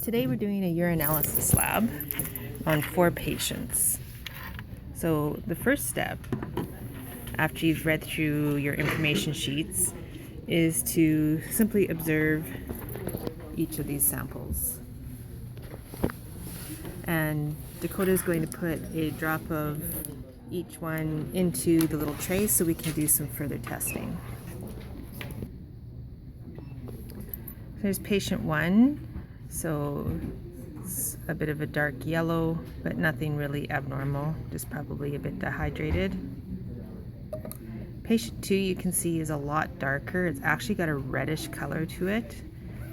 Today we're doing a urinalysis lab on 4 patients. So the first step, after you've read through your information sheets, is to simply observe each of these samples. And Dakota is going to put a drop of each one into the little tray so we can do some further testing. Here's patient 1. So it's a bit of a dark yellow, but nothing really abnormal, just probably a bit dehydrated. Patient 2, you can see, is a lot darker. It's actually got a reddish color to it.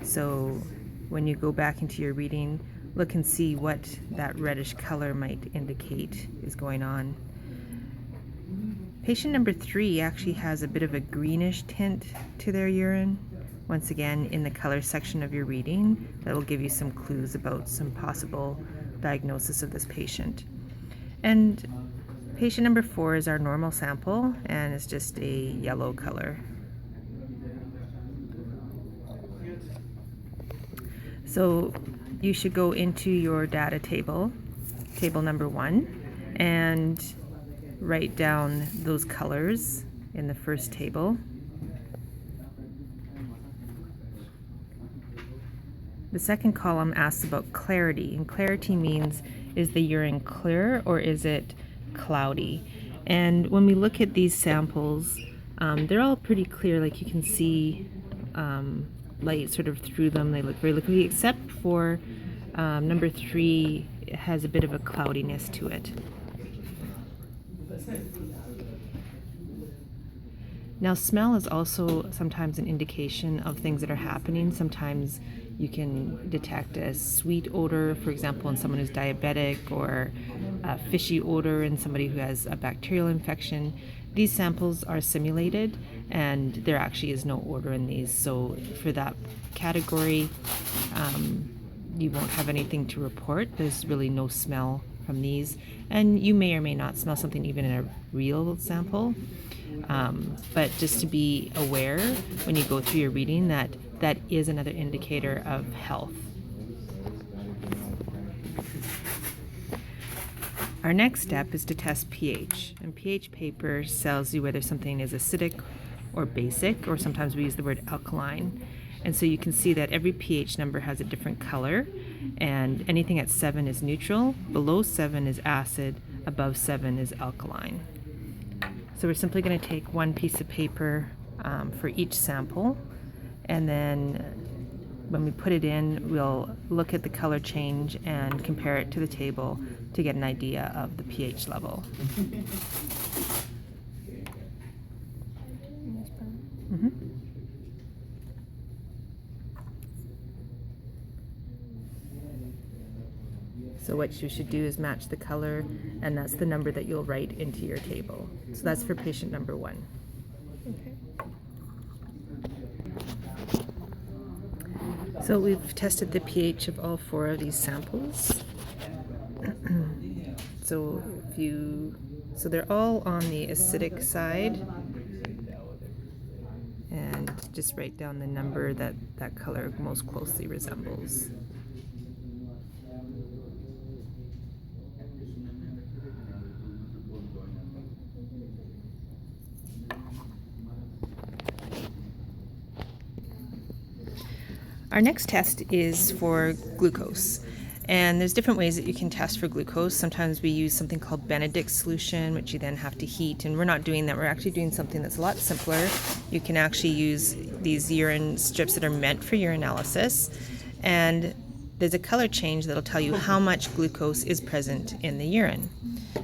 So when you go back into your reading, look and see what that reddish color might indicate is going on. Patient number 3 actually has a bit of a greenish tint to their urine. Once again, in the color section of your reading, that will give you some clues about some possible diagnosis of this patient. And patient number 4 is our normal sample, and it's just a yellow color. So you should go into your data table, table number 1, and write down those colors in the first table. The second column asks about clarity, and clarity means, is the urine clear or is it cloudy? And when we look at these samples, they're all pretty clear. Like you can see light sort of through them. They look very liquidy, except for number 3. It has a bit of a cloudiness to it. Now, smell is also sometimes an indication of things that are happening. Sometimes you can detect a sweet odor, for example, in someone who's diabetic, or a fishy odor in somebody who has a bacterial infection. These samples are simulated, and there actually is no odor in these. So for that category, you won't have anything to report. There's really no smell from these. And you may or may not smell something even in a real sample. But just to be aware when you go through your reading that that is another indicator of health. Our next step is to test pH, and pH paper tells you whether something is acidic or basic, or sometimes we use the word alkaline. And so you can see that every pH number has a different color, and anything at 7 is neutral, below 7 is acid, above 7 is alkaline. So we're simply going to take one piece of paper for each sample, and then when we put it in, we'll look at the color change and compare it to the table to get an idea of the pH level. So what you should do is match the color, and that's the number that you'll write into your table. So that's for patient number 1. Okay. So we've tested the pH of all 4 of these samples. So they're all on the acidic side, and just write down the number that that color most closely resembles. Our next test is for glucose, and there's different ways that you can test for glucose. Sometimes we use something called Benedict solution, which you then have to heat, and we're not doing that. We're actually doing something that's a lot simpler. You can actually use these urine strips that are meant for urinalysis, and there's a color change that'll tell you how much glucose is present in the urine.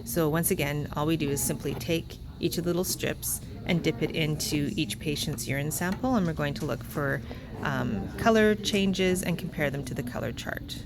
So once again, all we do is simply take each of the little strips and dip it into each patient's urine sample, and we're going to look for color changes and compare them to the color chart.